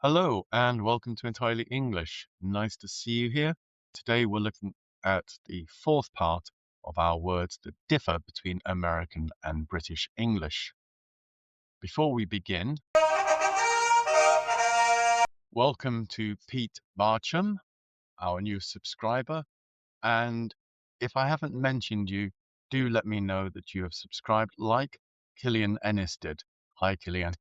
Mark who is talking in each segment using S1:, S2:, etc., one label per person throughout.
S1: Hello and welcome to Entirely English. Nice to see you here. Today we're looking at the fourth part of our words that differ between American and British English. Before we begin, welcome to Pete Barcham, our new subscriber. And if I haven't mentioned you, do let me know that you have subscribed, like Killian Ennis did. Hi, Killian.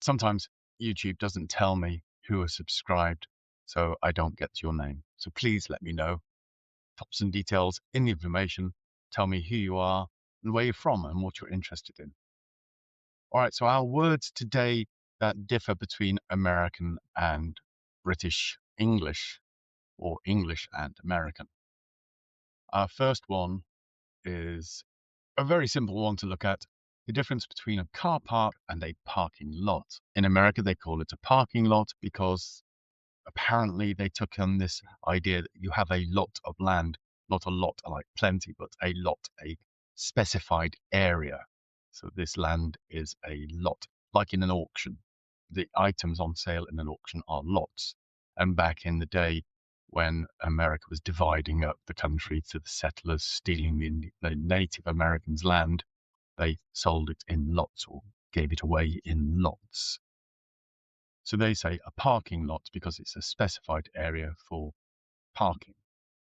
S1: Sometimes YouTube doesn't tell me who has subscribed, so I don't get your name. So please let me know. Pop some details in the information. Tell me who you are and where you're from and what you're interested in. All right, so our words today that differ between American and British English, or English and American. Our first one is a very simple one to look at. The difference between a car park and a parking lot. In America, they call it a parking lot because apparently they took on this idea that you have a lot of land, not a lot like plenty, but a lot, a specified area. So this land is a lot, like in an auction. The items on sale in an auction are lots. And back in the day, when America was dividing up the country to the settlers, stealing the Native Americans' land, they sold it in lots or gave it away in lots. So they say a parking lot because it's a specified area for parking.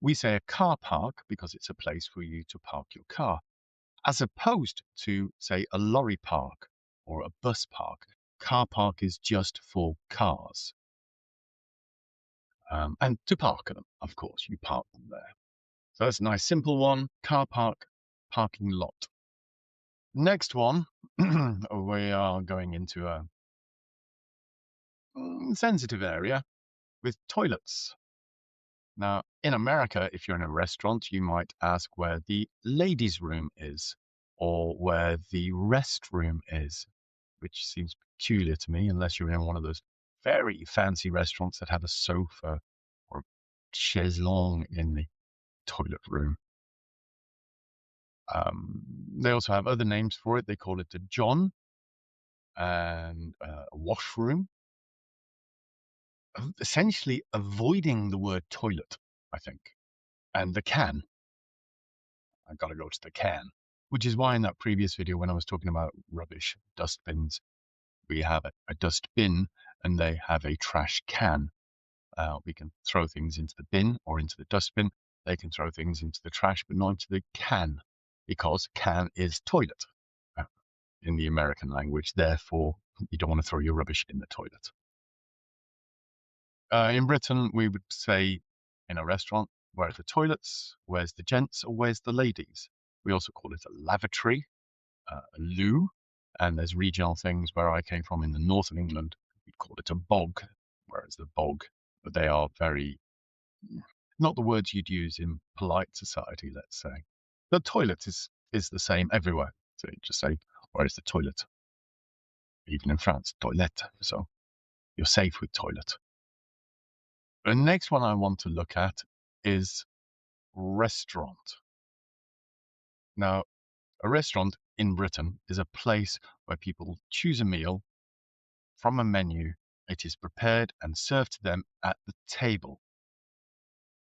S1: We say a car park because it's a place for you to park your car, as opposed to, say, a lorry park or a bus park. Car park is just for cars. And to park them, of course, you park them there. So that's a nice simple one. Car park, parking lot. Next one, we are going into a sensitive area with toilets. Now, in America, if you're in a restaurant, you might ask where the ladies' room is or where the restroom is, which seems peculiar to me unless you're in one of those very fancy restaurants that have a sofa or chaise longue in the toilet room. They also have other names for it. They call it a john and a washroom, essentially avoiding the word toilet, I think, and the can. I got to go to the can, which is why in that previous video, when I was talking about rubbish dustbins, we have a dustbin and they have a trash can. We can throw things into the bin or into the dustbin. They can throw things into the trash, but not into the can, because can is toilet in the American language. Therefore, you don't want to throw your rubbish in the toilet. In Britain, we would say in a restaurant, where are the toilets? Where's the gents or where's the ladies? We also call it a lavatory, a loo, and there's regional things. Where I came from in the north of England, we'd call it a bog, whereas the bog, but they are very, not the words you'd use in polite society, let's say. The toilet is the same everywhere. So you just say, where is the toilet? Even in France, toilette. So you're safe with toilet. The next one I want to look at is restaurant. Now, a restaurant in Britain is a place where people choose a meal from a menu. It is prepared and served to them at the table,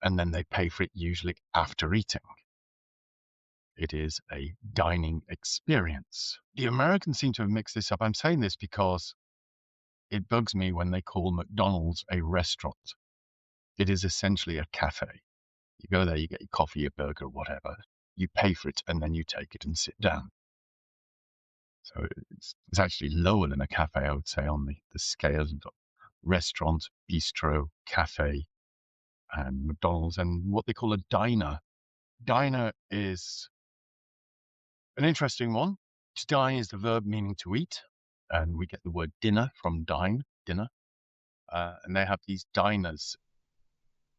S1: and then they pay for it usually after eating. It is a dining experience. The Americans seem to have mixed this up. I'm saying this because it bugs me when they call McDonald's a restaurant. It is essentially a cafe. You go there, you get your coffee, your burger, whatever. You pay for it, and then you take it and sit down. So it's actually lower than a cafe, I would say, on the scales of restaurant, bistro, cafe, and McDonald's, and what they call a diner. Diner is an interesting one. To dine is the verb meaning to eat, and we get the word dinner from dine, dinner. And they have these diners,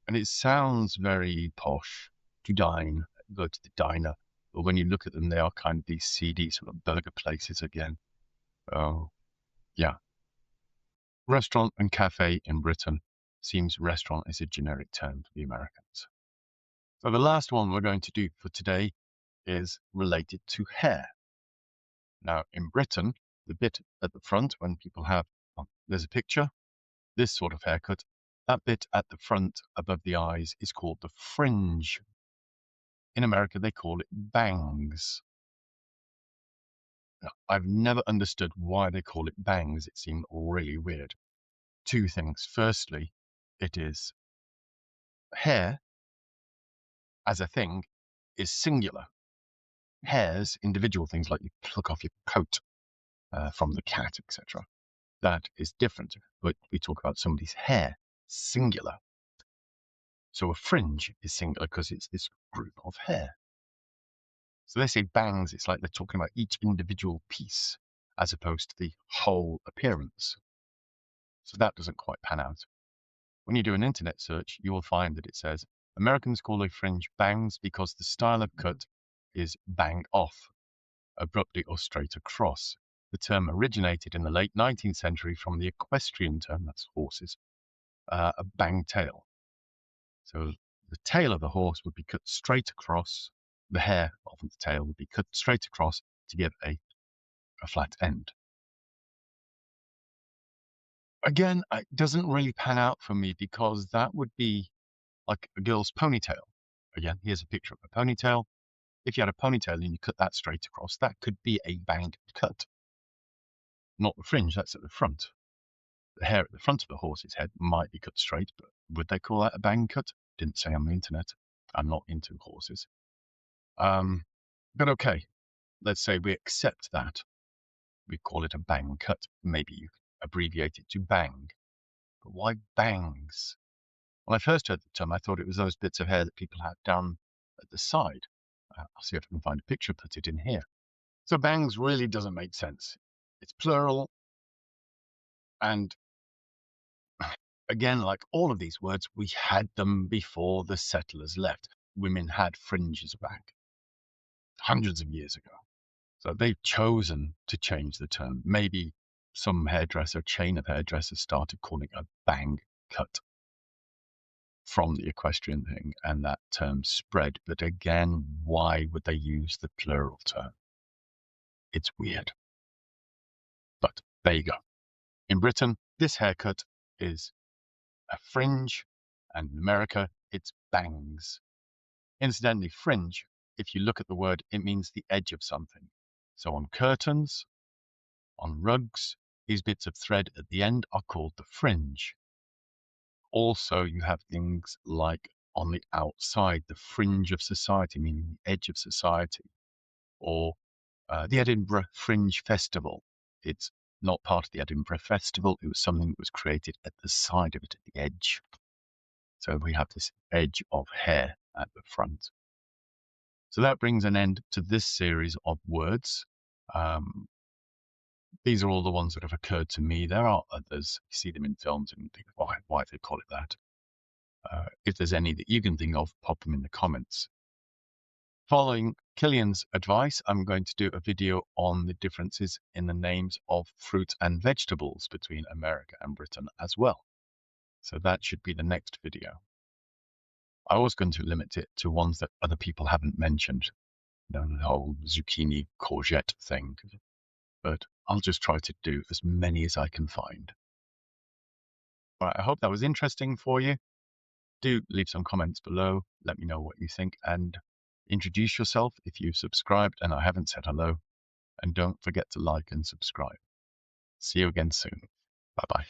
S1: and it sounds very posh to dine, go to the diner. But when you look at them, they are kind of these seedy sort of burger places again. Oh, yeah. Restaurant and cafe in Britain seems restaurant is a generic term for the Americans. So the last one we're going to do for today is related to hair. Now, in Britain, the bit at the front when people have, there's a picture, This sort of haircut, that bit at the front above the eyes is called the fringe. In America, they call it bangs. Now, I've never understood why they call it bangs. It seemed really weird. Two things. Firstly, it is hair as a thing is singular. Hairs, individual things like you pluck off your coat from the cat, etc. That is different. But we talk about somebody's hair, singular. So a fringe is singular because it's this group of hair. So they say bangs, it's like they're talking about each individual piece as opposed to the whole appearance. So that doesn't quite pan out. When you do an internet search, you will find that it says Americans call a fringe bangs because the style of cut is bang off, abruptly or straight across. The term originated in the late 19th century from the equestrian term, that's horses, a bang tail. So the tail of the horse would be cut straight across, the hair of the tail would be cut straight across to give a flat end. Again, it doesn't really pan out for me because that would be like a girl's ponytail. Again, here's a picture of a ponytail. If you had a ponytail and you cut that straight across, that could be a bang cut. Not the fringe, that's at the front. The hair at the front of the horse's head might be cut straight, but would they call that a bang cut? Didn't say on the internet. I'm not into horses. But okay, let's say we accept that. We call it a bang cut. Maybe you abbreviate it to bang. But why bangs? When I first heard the term, I thought it was those bits of hair that people had down at the side. I'll see if I can find a picture, put it in here. So bangs really doesn't make sense. It's plural. And again, like all of these words, we had them before the settlers left. Women had fringes back hundreds of years ago. So they've chosen to change the term. Maybe some hairdresser, chain of hairdressers started calling it a bang cut from the equestrian thing, and that term spread. But again, why would they use the plural term? It's weird. But there you go. In Britain, this haircut is a fringe, and in America, it's bangs. Incidentally, fringe, if you look at the word, it means the edge of something. So on curtains, on rugs, these bits of thread at the end are called the fringe. Also, you have things like on the outside, the fringe of society, meaning the edge of society, or the Edinburgh Fringe Festival. It's not part of the Edinburgh Festival. It was something that was created at the side of it, at the edge. So we have this edge of hair at the front. So that brings an end to this series of words. These are all the ones that have occurred to me. There are others. You see them in films and think, why they call it that? If there's any that you can think of, pop them in the comments. Following Killian's advice, I'm going to do a video on the differences in the names of fruit and vegetables between America and Britain as well. So that should be the next video. I was going to limit it to ones that other people haven't mentioned. You know, the whole zucchini courgette thing. But I'll just try to do as many as I can find. All right, I hope that was interesting for you. Do leave some comments below. Let me know what you think and introduce yourself if you've subscribed and I haven't said hello. And don't forget to like and subscribe. See you again soon. Bye-bye.